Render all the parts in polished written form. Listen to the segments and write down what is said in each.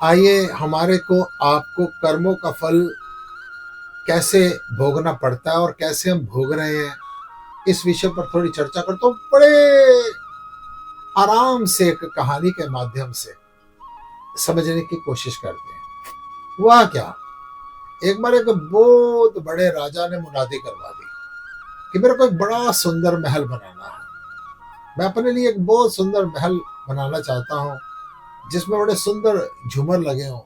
आइए हमारे को आपको कर्मों का फल कैसे भोगना पड़ता है और कैसे हम भोग रहे हैं, इस विषय पर थोड़ी चर्चा करता हूँ। बड़े आराम से एक कहानी के माध्यम से समझने की कोशिश करते हैं। वह क्या, एक बार एक बहुत बड़े राजा ने मुनादी करवा दी कि मेरे को एक बड़ा सुंदर महल बनाना है। मैं अपने लिए एक बहुत सुंदर महल बनाना चाहता हूँ जिसमें बड़े सुंदर झूमर लगे हों,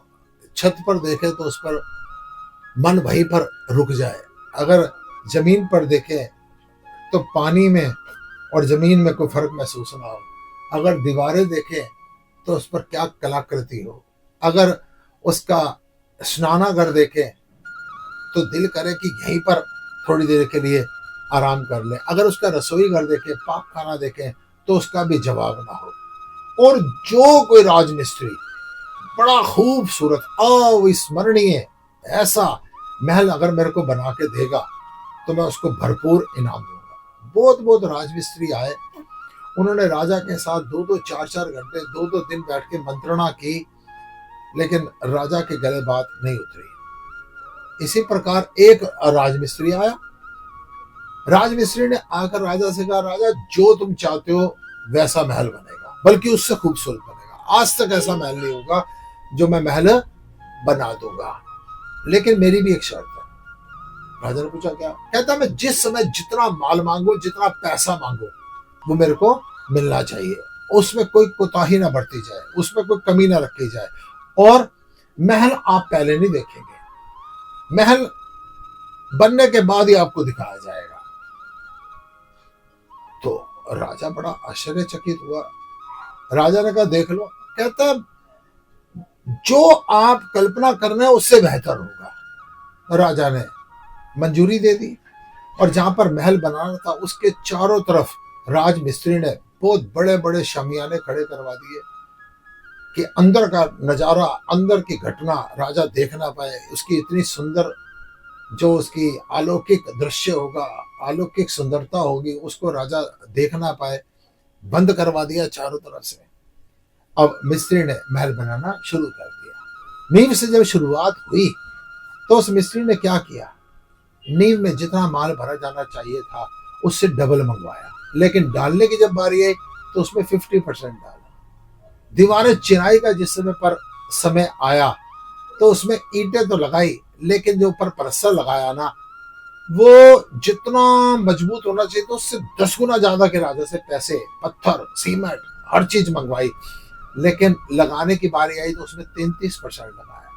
छत पर देखे तो उस पर मन वहीं पर रुक जाए, अगर जमीन पर देखे तो पानी में और जमीन में कोई फर्क महसूस ना हो, अगर दीवारें देखें तो उस पर क्या कलाकृति हो, अगर उसका स्नानागार देखें तो दिल करे कि यहीं पर थोड़ी देर के लिए आराम कर ले, अगर उसका रसोई घर देखें, पाक खाना देखें तो उसका भी जवाब ना हो। और जो कोई राजमिस्त्री बड़ा खूबसूरत अविस्मरणीय ऐसा महल अगर मेरे को बना के देगा तो मैं उसको भरपूर इनाम दूंगा। बहुत बहुत राजमिस्त्री आए, उन्होंने राजा के साथ दो दो चार चार घंटे दो दो दिन बैठ के मंत्रणा की, लेकिन राजा के गले बात नहीं उतरी। इसी प्रकार एक राजमिस्त्री आया। राजमिस्त्री ने आकर राजा से कहा, राजा जो तुम चाहते हो वैसा महल बनेगा, बल्कि उससे खूबसूरत बनेगा। आज तक ऐसा महल नहीं होगा जो मैं महल बना दूंगा, लेकिन मेरी भी एक शर्त है। राजा ने पूछा क्या? कहता मैं जिस समय जितना माल मांगू, जितना पैसा मांगू, वो मेरे को मिलना चाहिए, उसमें कोई कोताही ना बरती जाए, उसमें कोई कमी ना रखी जाए, और महल आप पहले नहीं देखेंगे, महल बनने के बाद ही आपको दिखाया जाएगा। तो राजा बड़ा आश्चर्यचकित हुआ। राजा ने कहा देख लो। कहता जो आप कल्पना कर रहे हैं उससे बेहतर होगा। राजा ने मंजूरी दे दी और जहां पर महल बनाना था उसके चारों तरफ राजमिस्त्री ने बहुत बड़े बड़े शामियाने खड़े करवा दिए कि अंदर का नजारा, अंदर की घटना राजा देख ना पाए, उसकी इतनी सुंदर जो उसकी अलौकिक दृश्य होगा, अलौकिक सुंदरता होगी, उसको राजा देख ना पाए। बंद करवा दिया चारों तरफ से। अब मिस्त्री ने महल बनाना शुरू कर दिया। नींव से जब शुरुआत हुई तो उस मिस्त्री ने क्या किया, नींव में जितना माल भरा जाना चाहिए था उससे डबल मंगवाया, लेकिन डालने की जब बारी आई तो उसमें 50% डाला। दीवारें चिनाई का जिस समय पर समय आया तो उसमें ईंटें तो लगाई, लेकिन जो ऊपर परस्तर लगाया ना, वो जितना मजबूत होना चाहिए तो उससे 10 गुना ज्यादा के राजा से पैसे, पत्थर, सीमेंट, हर चीज मंगवाई, लेकिन लगाने की बारी आई तो उसमें 33% लगाया।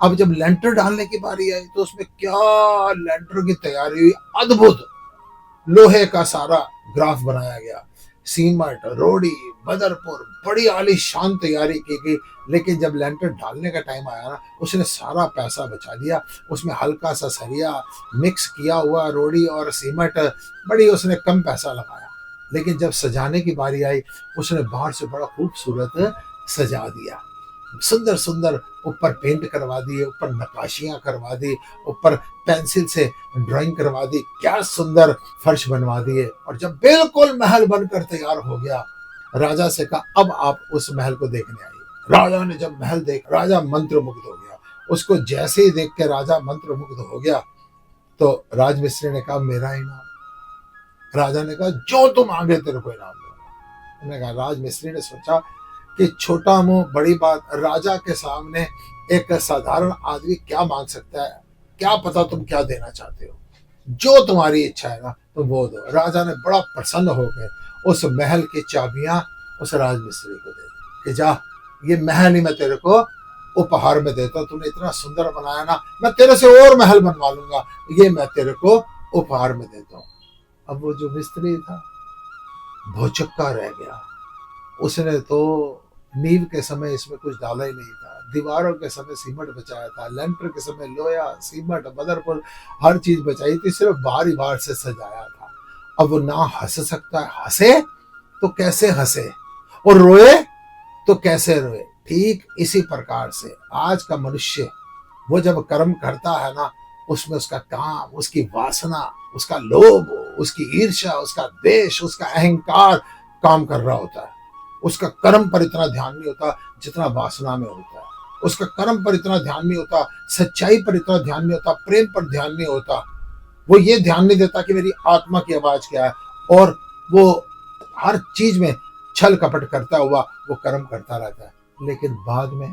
अब जब लेंटर डालने की बारी आई तो उसमें क्या लेंटर की तैयारी हुई, अद्भुत लोहे का सारा ग्राफ बनाया गया, सीमेंट, रोड़ी, बदरपुर, बड़ी आलीशान तैयारी की गई। लेकिन जब लेंटर डालने का टाइम आया ना, उसने सारा पैसा बचा दिया, उसमें हल्का सा सरिया मिक्स किया हुआ रोड़ी और सीमेंट, बड़ी उसने कम पैसा लगाया। लेकिन जब सजाने की बारी आई उसने बाहर से बड़ा खूबसूरत सजा दिया, सुंदर सुंदर ऊपर पेंट करवा दिए, ऊपर नक्काशियां करवा दी, ऊपर पेंसिल से ड्राइंग करवा दी, क्या सुंदर फर्श बनवा दिए। और जब बिल्कुल महल बनकर तैयार हो गया, राजा से कहा अब आप उस महल को देखने आइए। राजा ने जब महल देखा, राजा मंत्रमुग्ध हो गया। उसको जैसे ही देख के राजा मंत्रमुग्ध हो गया तो राजमिस्त्री ने कहा मेरा इनाम। राजा ने कहा जो तुम मांगे तेरे को इनाम दूंगा। उन्होंने कहा, राजमिस्त्री ने सोचा कि छोटा मुंह बड़ी बात, राजा के सामने एक साधारण आदमी क्या मांग सकता है, क्या पता तुम क्या देना चाहते हो, जो तुम्हारी इच्छा है ना तुम वो दो। राजा ने बड़ा प्रसन्न होकर उस महल की चाबियां उस राजमिस्त्री को दे दी कि जा, ये महल ही मैं तेरे को उपहार में देता हूँ, तूने इतना सुंदर बनाया ना, मैं तेरे से और महल बनवा लूंगा, ये मैं तेरे को उपहार में देता हूँ। अब वो जो मिस्त्री था भौचक्का रह गया। उसने तो नींव के समय इसमें कुछ डाला ही नहीं था, दीवारों के समय सीमेंट बचाया था, लेंटर के समय लोया, सीमेंट, बदरपुर, हर चीज बचाई थी, सिर्फ बाहर ही बाहर से सजाया था। अब वो ना हंस सकता है, हंसे तो कैसे हंसे, और रोए तो कैसे रोए। ठीक इसी प्रकार से आज का मनुष्य वो जब कर्म करता है ना, उसमें उसका काम, उसकी वासना, उसका लोभ, उसकी ईर्ष्या, उसका देश, उसका अहंकार काम कर रहा होता है। उसका कर्म पर इतना ध्यान नहीं होता जितना वासना में होता है। उसका कर्म पर इतना ध्यान नहीं होता, सच्चाई पर इतना ध्यान नहीं होता, प्रेम पर ध्यान नहीं होता। वो ये ध्यान नहीं देता कि मेरी आत्मा की आवाज क्या है, और वो हर चीज में छल कपट करता हुआ वो कर्म करता रहता है। लेकिन बाद में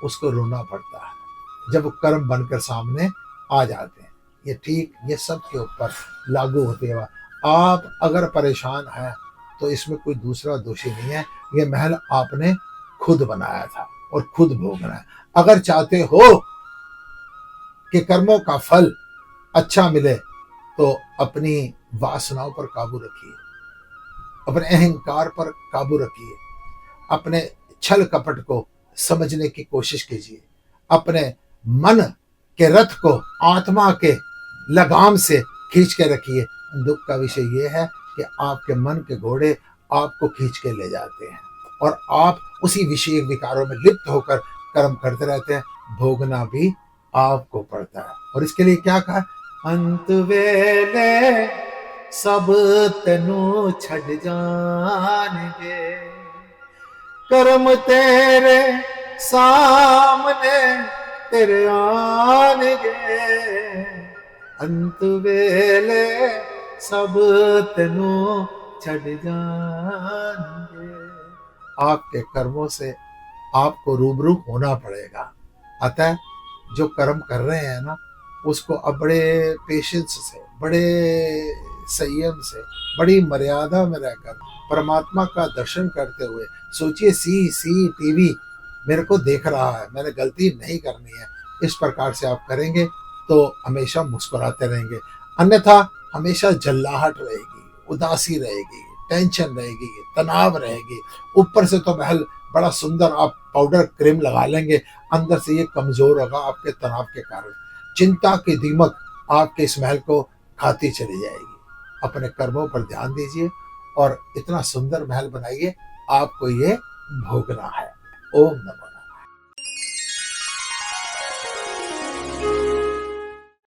उसको रोना पड़ता है जब वो कर्म बनकर सामने आ जाते हैं। ये ठीक, ये सब के ऊपर लागू होते हुआ आप अगर परेशान हैं तो इसमें कोई दूसरा दोषी नहीं है। ये महल आपने खुद बनाया था और खुद भोगना है। अगर चाहते हो कि कर्मों का फल अच्छा मिले तो अपनी वासनाओं पर काबू रखिए, अपने अहंकार पर काबू रखिए, अपने छल कपट को समझने की कोशिश कीजिए, अपने मन के रथ को आत्मा के लगाम से खींच के रखिए। दुख का विषय यह है कि आपके मन के घोड़े आपको खींच के ले जाते हैं और आप उसी विषय विकारों में लिप्त होकर कर्म करते रहते हैं। भोगना भी आपको पड़ता है। और इसके लिए क्या कहा, अंत वेले सब तेनू छड़ जानेंगे, कर्म तेरे सामने तेरे आनेंगे, अंत वेले सब तेनू छड़ जानेंगे। आपके कर्मों से आपको रूबरू होना पड़ेगा। अतः जो कर्म कर रहे हैं ना, उसको अब बड़े पेशेंस से, बड़े संयम से, बड़ी मर्यादा में रहकर परमात्मा का दर्शन करते हुए सोचिए, सी टीवी मेरे को देख रहा है, मैंने गलती नहीं करनी है। इस प्रकार से आप करेंगे तो हमेशा मुस्कुराते रहेंगे। अन्यथा हमेशा जल्लाहट रहेगी, उदासी रहेगी, टेंशन रहेगी, तनाव रहेगी। ऊपर से तो महल बड़ा सुंदर आप पाउडर क्रीम लगा लेंगे, अंदर से ये कमजोर होगा आपके तनाव के कारण। चिंता की दीमक आपके इस महल को खाती चली जाएगी। अपने कर्मों पर ध्यान दीजिए और इतना सुंदर महल बनाइए, आपको ये भोगना है। ओम नमः।